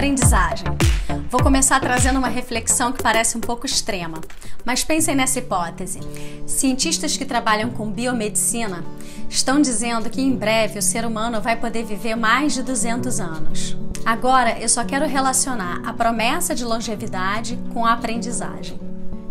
aprendizagem. Vou começar trazendo uma reflexão que parece um pouco extrema, mas pensem nessa hipótese. Cientistas que trabalham com biomedicina estão dizendo que em breve o ser humano vai poder viver mais de 200 anos. Agora eu só quero relacionar a promessa de longevidade com a aprendizagem.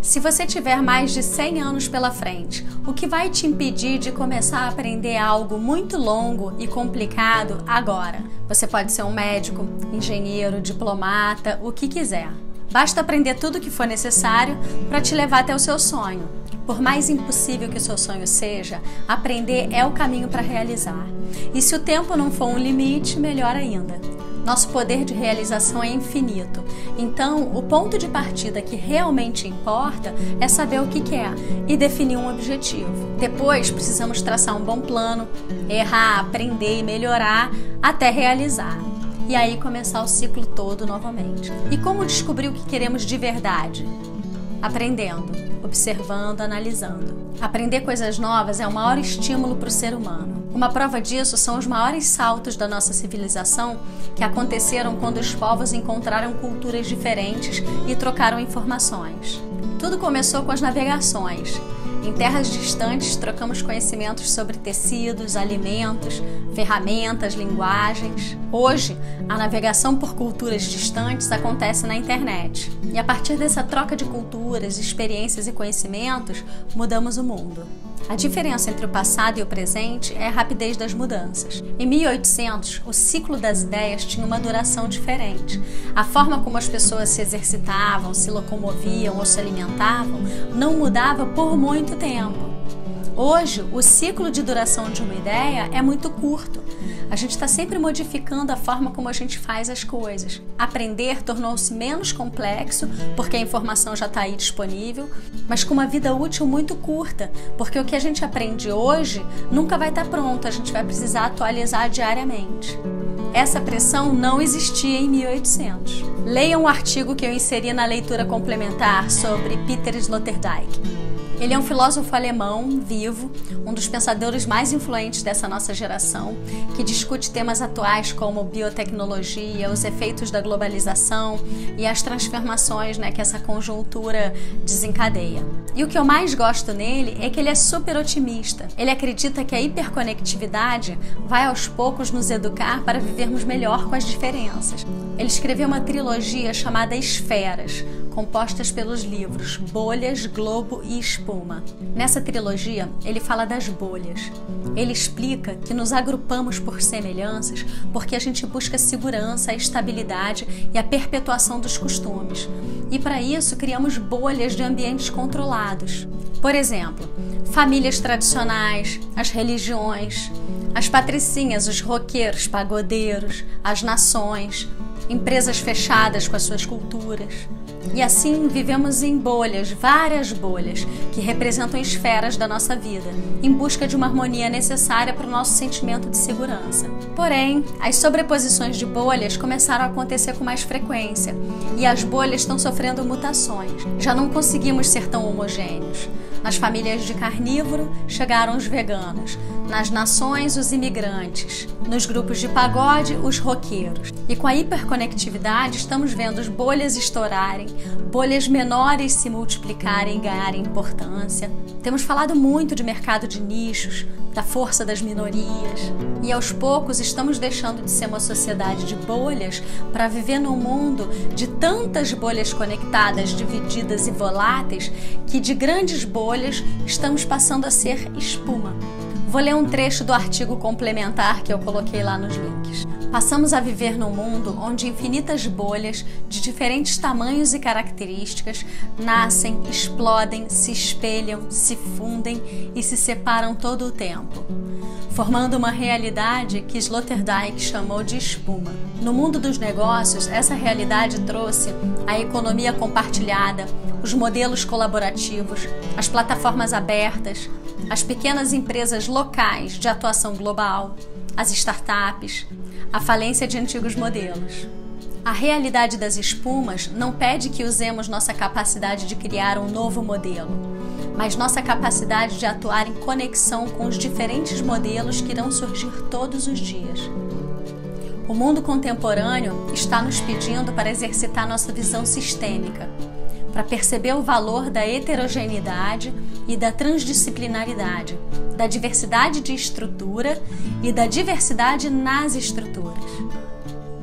Se você tiver mais de 100 anos pela frente, o que vai te impedir de começar a aprender algo muito longo e complicado agora? Você pode ser um médico, engenheiro, diplomata, o que quiser. Basta aprender tudo o que for necessário para te levar até o seu sonho. Por mais impossível que o seu sonho seja, aprender é o caminho para realizar. E se o tempo não for um limite, melhor ainda. Nosso poder de realização é infinito. Então, o ponto de partida que realmente importa é saber o que quer e definir um objetivo. Depois, precisamos traçar um bom plano, errar, aprender e melhorar até realizar. E aí começar o ciclo todo novamente. E como descobrir o que queremos de verdade? Aprendendo, observando, analisando. Aprender coisas novas é o maior estímulo para o ser humano. Uma prova disso são os maiores saltos da nossa civilização que aconteceram quando os povos encontraram culturas diferentes e trocaram informações. Tudo começou com as navegações. Em terras distantes, trocamos conhecimentos sobre tecidos, alimentos, ferramentas, linguagens. Hoje, a navegação por culturas distantes acontece na internet. E a partir dessa troca de culturas, experiências e conhecimentos, mudamos o mundo. A diferença entre o passado e o presente é a rapidez das mudanças. Em 1800, o ciclo das ideias tinha uma duração diferente. A forma como as pessoas se exercitavam, se locomoviam ou se alimentavam não mudava por muito tempo. Hoje, o ciclo de duração de uma ideia é muito curto. A gente está sempre modificando a forma como a gente faz as coisas. Aprender tornou-se menos complexo, porque a informação já está aí disponível, mas com uma vida útil muito curta, porque o que a gente aprende hoje nunca vai estar pronto, a gente vai precisar atualizar diariamente. Essa pressão não existia em 1800. Leiam o artigo que eu inseri na leitura complementar sobre Peter Sloterdijk. Ele é um filósofo alemão, vivo, um dos pensadores mais influentes dessa nossa geração, que discute temas atuais como biotecnologia, os efeitos da globalização e as transformações, que essa conjuntura desencadeia. E o que eu mais gosto nele é que ele é super otimista. Ele acredita que a hiperconectividade vai aos poucos nos educar para vivermos melhor com as diferenças. Ele escreveu uma trilogia chamada Esferas, compostas pelos livros Bolhas, Globo e Espuma. Nessa trilogia, ele fala das bolhas. Ele explica que nos agrupamos por semelhanças porque a gente busca segurança, a estabilidade e a perpetuação dos costumes. E para isso, criamos bolhas de ambientes controlados. Por exemplo, famílias tradicionais, as religiões, as patricinhas, os roqueiros, pagodeiros, as nações, empresas fechadas com as suas culturas. E assim vivemos em bolhas, várias bolhas, que representam esferas da nossa vida, em busca de uma harmonia necessária para o nosso sentimento de segurança. Porém, as sobreposições de bolhas começaram a acontecer com mais frequência, e as bolhas estão sofrendo mutações. Já não conseguimos ser tão homogêneos. Nas famílias de carnívoro, chegaram os veganos. Nas nações, os imigrantes. Nos grupos de pagode, os roqueiros. E com a hiperconectividade, estamos vendo as bolhas estourarem, bolhas menores se multiplicarem e ganharem importância. Temos falado muito de mercado de nichos, da força das minorias. E aos poucos estamos deixando de ser uma sociedade de bolhas para viver num mundo de tantas bolhas conectadas, divididas e voláteis, que de grandes bolhas estamos passando a ser espuma. Vou ler um trecho do artigo complementar que eu coloquei lá nos links. Passamos a viver num mundo onde infinitas bolhas de diferentes tamanhos e características nascem, explodem, se espelham, se fundem e se separam todo o tempo, formando uma realidade que Sloterdijk chamou de espuma. No mundo dos negócios, essa realidade trouxe a economia compartilhada, os modelos colaborativos, as plataformas abertas, as pequenas empresas locais de atuação global, as startups, a falência de antigos modelos. A realidade das espumas não pede que usemos nossa capacidade de criar um novo modelo, mas nossa capacidade de atuar em conexão com os diferentes modelos que irão surgir todos os dias. O mundo contemporâneo está nos pedindo para exercitar nossa visão sistêmica, para perceber o valor da heterogeneidade e da transdisciplinaridade, da diversidade de estrutura e da diversidade nas estruturas.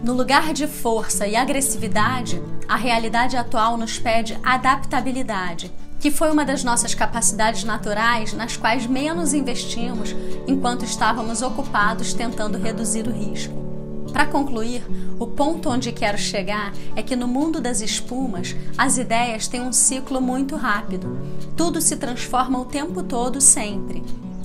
No lugar de força e agressividade, a realidade atual nos pede adaptabilidade, que foi uma das nossas capacidades naturais nas quais menos investimos enquanto estávamos ocupados tentando reduzir o risco. Para concluir, o ponto onde quero chegar é que no mundo das espumas, as ideias têm um ciclo muito rápido. Tudo se transforma o tempo todo, sempre.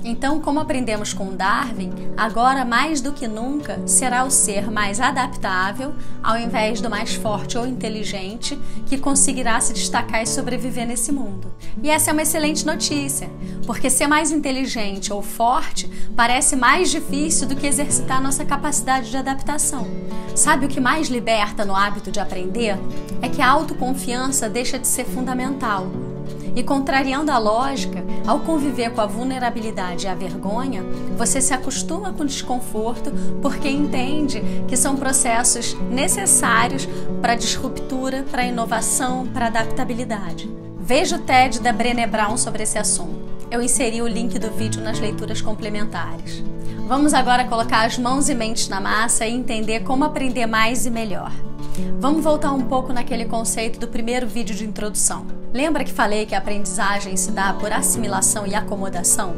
Então, como aprendemos com Darwin, agora mais do que nunca será o ser mais adaptável, ao invés do mais forte ou inteligente, que conseguirá se destacar e sobreviver nesse mundo. E essa é uma excelente notícia, porque ser mais inteligente ou forte parece mais difícil do que exercitar nossa capacidade de adaptação. Sabe o que mais liberta no hábito de aprender? É que a autoconfiança deixa de ser fundamental. E contrariando a lógica, ao conviver com a vulnerabilidade e a vergonha, você se acostuma com o desconforto porque entende que são processos necessários para a disruptura, para a inovação, para a adaptabilidade. Veja o TED da Brené Brown sobre esse assunto. Eu inseri o link do vídeo nas leituras complementares. Vamos agora colocar as mãos e mentes na massa e entender como aprender mais e melhor. Vamos voltar um pouco naquele conceito do primeiro vídeo de introdução. Lembra que falei que a aprendizagem se dá por assimilação e acomodação?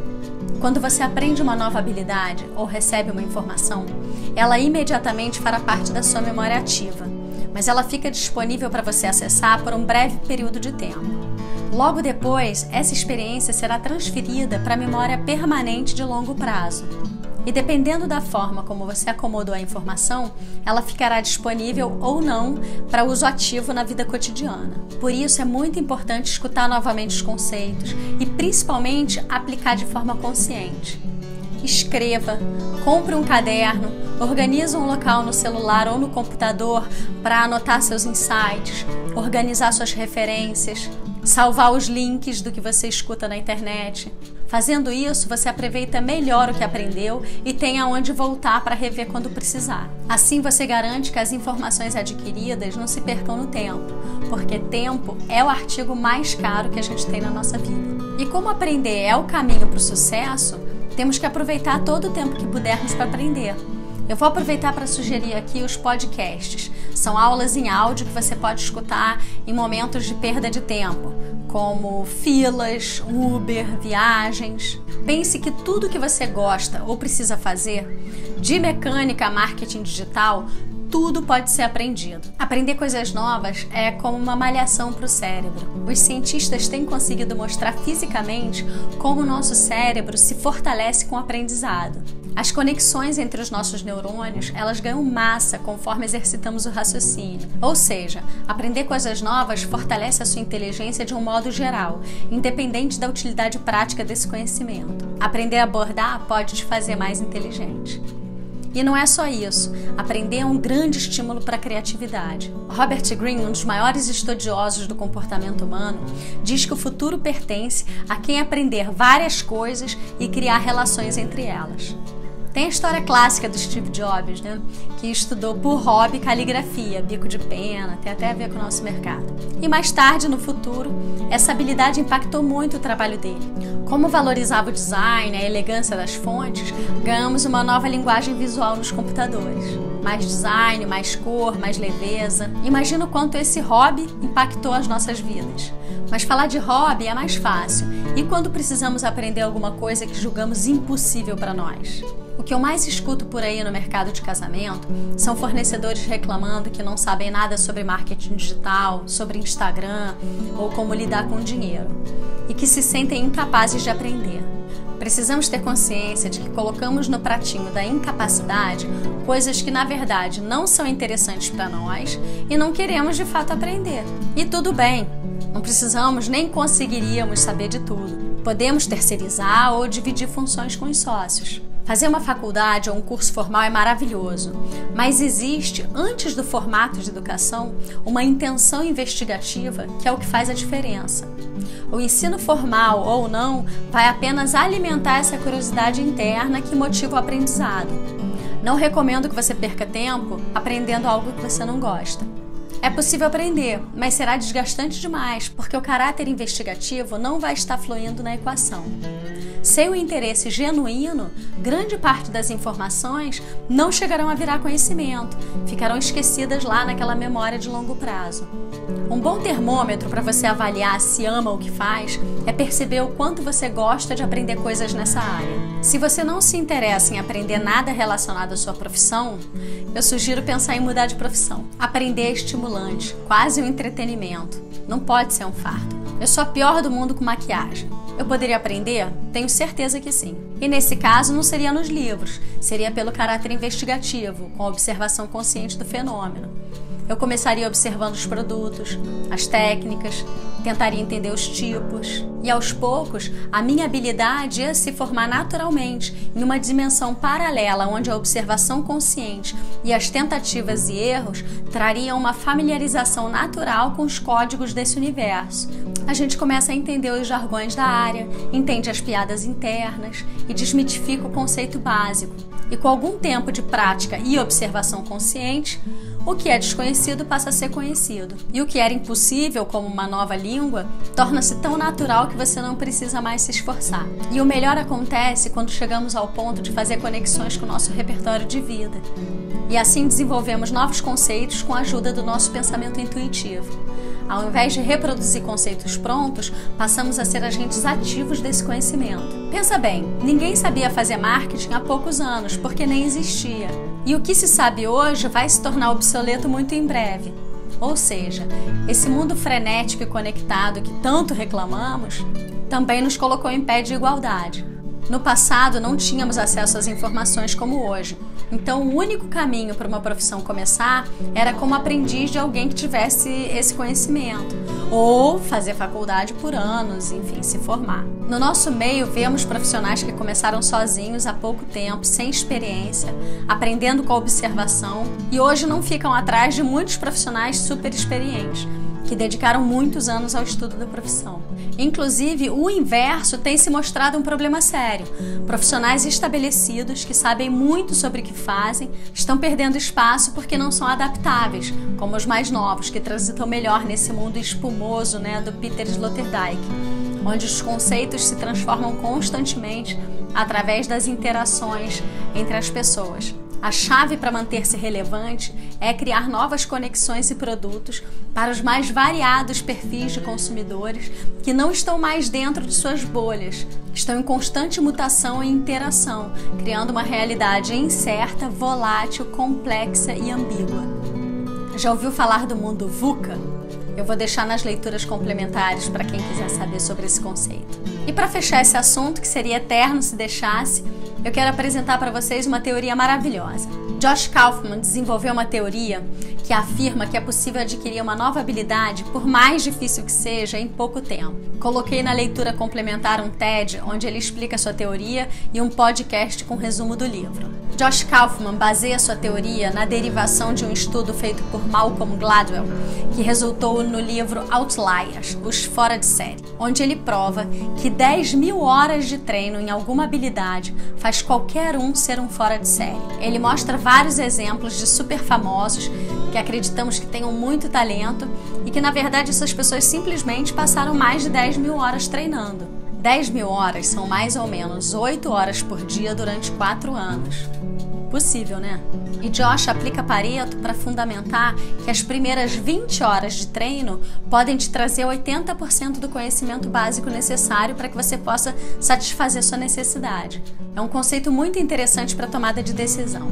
Quando você aprende uma nova habilidade ou recebe uma informação, ela imediatamente fará parte da sua memória ativa, mas ela fica disponível para você acessar por um breve período de tempo. Logo depois, essa experiência será transferida para a memória permanente de longo prazo. E dependendo da forma como você acomodou a informação, ela ficará disponível ou não para uso ativo na vida cotidiana. Por isso é muito importante escutar novamente os conceitos e principalmente aplicar de forma consciente. Escreva, compre um caderno, organize um local no celular ou no computador para anotar seus insights, organizar suas referências, salvar os links do que você escuta na internet. Fazendo isso, você aproveita melhor o que aprendeu e tem aonde voltar para rever quando precisar. Assim, você garante que as informações adquiridas não se percam no tempo, porque tempo é o artigo mais caro que a gente tem na nossa vida. E como aprender é o caminho para o sucesso, temos que aproveitar todo o tempo que pudermos para aprender. Eu vou aproveitar para sugerir aqui os podcasts. São aulas em áudio que você pode escutar em momentos de perda de tempo, como filas, Uber, viagens. Pense que tudo que você gosta ou precisa fazer, de mecânica a marketing digital, tudo pode ser aprendido. Aprender coisas novas é como uma malhação para o cérebro. Os cientistas têm conseguido mostrar fisicamente como o nosso cérebro se fortalece com o aprendizado. As conexões entre os nossos neurônios, elas ganham massa conforme exercitamos o raciocínio. Ou seja, aprender coisas novas fortalece a sua inteligência de um modo geral, independente da utilidade prática desse conhecimento. Aprender a bordar pode te fazer mais inteligente. E não é só isso, aprender é um grande estímulo para a criatividade. Robert Greene, um dos maiores estudiosos do comportamento humano, diz que o futuro pertence a quem aprender várias coisas e criar relações entre elas. Tem a história clássica do Steve Jobs, que estudou por hobby caligrafia, bico de pena, tem até a ver com o nosso mercado. E mais tarde, no futuro, essa habilidade impactou muito o trabalho dele. Como valorizava o design, a elegância das fontes, ganhamos uma nova linguagem visual nos computadores. Mais design, mais cor, mais leveza. Imagina o quanto esse hobby impactou as nossas vidas. Mas falar de hobby é mais fácil. E quando precisamos aprender alguma coisa que julgamos impossível para nós? O que eu mais escuto por aí no mercado de casamento são fornecedores reclamando que não sabem nada sobre marketing digital, sobre Instagram ou como lidar com dinheiro e que se sentem incapazes de aprender. Precisamos ter consciência de que colocamos no pratinho da incapacidade coisas que na verdade não são interessantes para nós e não queremos de fato aprender. E tudo bem, não precisamos nem conseguiríamos saber de tudo. Podemos terceirizar ou dividir funções com os sócios. Fazer uma faculdade ou um curso formal é maravilhoso, mas existe, antes do formato de educação, uma intenção investigativa que é o que faz a diferença. O ensino formal ou não vai apenas alimentar essa curiosidade interna que motiva o aprendizado. Não recomendo que você perca tempo aprendendo algo que você não gosta. É possível aprender, mas será desgastante demais, porque o caráter investigativo não vai estar fluindo na equação. Sem o interesse genuíno, grande parte das informações não chegarão a virar conhecimento, ficarão esquecidas lá naquela memória de longo prazo. Um bom termômetro para você avaliar se ama o que faz é perceber o quanto você gosta de aprender coisas nessa área. Se você não se interessa em aprender nada relacionado à sua profissão, eu sugiro pensar em mudar de profissão. Aprender é estimulante, quase um entretenimento. Não pode ser um fardo. Eu sou a pior do mundo com maquiagem. Eu poderia aprender? Tenho certeza que sim. E nesse caso não seria nos livros, seria pelo caráter investigativo, com a observação consciente do fenômeno. Eu começaria observando os produtos, as técnicas, tentaria entender os tipos. E aos poucos, a minha habilidade ia se formar naturalmente em uma dimensão paralela onde a observação consciente e as tentativas e erros trariam uma familiarização natural com os códigos desse universo. A gente começa a entender os jargões da área, entende as piadas internas e desmitifica o conceito básico. E com algum tempo de prática e observação consciente, o que é desconhecido passa a ser conhecido. E o que era impossível, como uma nova língua, torna-se tão natural que você não precisa mais se esforçar. E o melhor acontece quando chegamos ao ponto de fazer conexões com o nosso repertório de vida. E assim desenvolvemos novos conceitos com a ajuda do nosso pensamento intuitivo. Ao invés de reproduzir conceitos prontos, passamos a ser agentes ativos desse conhecimento. Pensa bem, ninguém sabia fazer marketing há poucos anos, porque nem existia. E o que se sabe hoje vai se tornar obsoleto muito em breve. Ou seja, esse mundo frenético e conectado que tanto reclamamos, também nos colocou em pé de igualdade. No passado, não tínhamos acesso às informações como hoje. Então, o único caminho para uma profissão começar era como aprendiz de alguém que tivesse esse conhecimento. Ou fazer faculdade por anos, enfim, se formar. No nosso meio, vemos profissionais que começaram sozinhos há pouco tempo, sem experiência, aprendendo com a observação, e hoje não ficam atrás de muitos profissionais super experientes, que dedicaram muitos anos ao estudo da profissão. Inclusive, o inverso tem se mostrado um problema sério. Profissionais estabelecidos que sabem muito sobre o que fazem estão perdendo espaço porque não são adaptáveis, como os mais novos, que transitam melhor nesse mundo espumoso, do Peter Sloterdijk, onde os conceitos se transformam constantemente através das interações entre as pessoas. A chave para manter-se relevante é criar novas conexões e produtos para os mais variados perfis de consumidores que não estão mais dentro de suas bolhas, estão em constante mutação e interação, criando uma realidade incerta, volátil, complexa e ambígua. Já ouviu falar do mundo VUCA? Eu vou deixar nas leituras complementares para quem quiser saber sobre esse conceito. E para fechar esse assunto, que seria eterno se deixasse, eu quero apresentar para vocês uma teoria maravilhosa. Josh Kaufman desenvolveu uma teoria que afirma que é possível adquirir uma nova habilidade, por mais difícil que seja, em pouco tempo. Coloquei na leitura complementar um TED, onde ele explica sua teoria, e um podcast com resumo do livro. Josh Kaufman baseia sua teoria na derivação de um estudo feito por Malcolm Gladwell, que resultou no livro Outliers, Os Fora de Série, onde ele prova que 10.000 horas de treino em alguma habilidade faz qualquer um ser um fora de série. Ele mostra vários exemplos de super famosos que acreditamos que tenham muito talento e que, na verdade, essas pessoas simplesmente passaram mais de 10.000 horas treinando. 10.000 horas são mais ou menos 8 horas por dia durante 4 anos. Possível, né? E Josh aplica Pareto para fundamentar que as primeiras 20 horas de treino podem te trazer 80% do conhecimento básico necessário para que você possa satisfazer sua necessidade. É um conceito muito interessante para a tomada de decisão.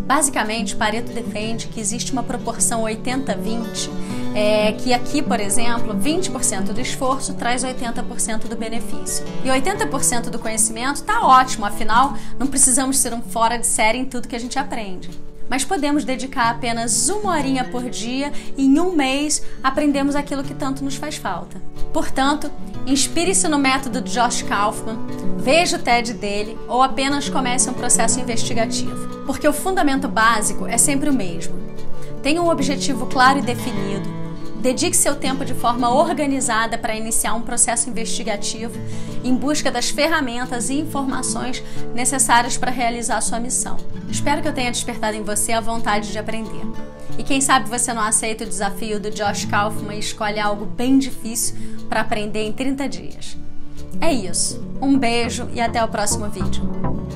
Basicamente, Pareto defende que existe uma proporção 80-20, que aqui, por exemplo, 20% do esforço traz 80% do benefício. E 80% do conhecimento está ótimo, afinal, não precisamos ser um fora de série em tudo que a gente aprende. Mas podemos dedicar apenas 1 horinha por dia e em 1 mês aprendemos aquilo que tanto nos faz falta. Portanto, inspire-se no método de Josh Kaufman, veja o TED dele ou apenas comece um processo investigativo. Porque o fundamento básico é sempre o mesmo. Tenha um objetivo claro e definido, Dedique seu tempo de forma organizada para iniciar um processo investigativo em busca das ferramentas e informações necessárias para realizar sua missão. Espero que eu tenha despertado em você a vontade de aprender. E quem sabe você não aceita o desafio do Josh Kaufman e escolhe algo bem difícil para aprender em 30 dias. É isso. Um beijo e até o próximo vídeo.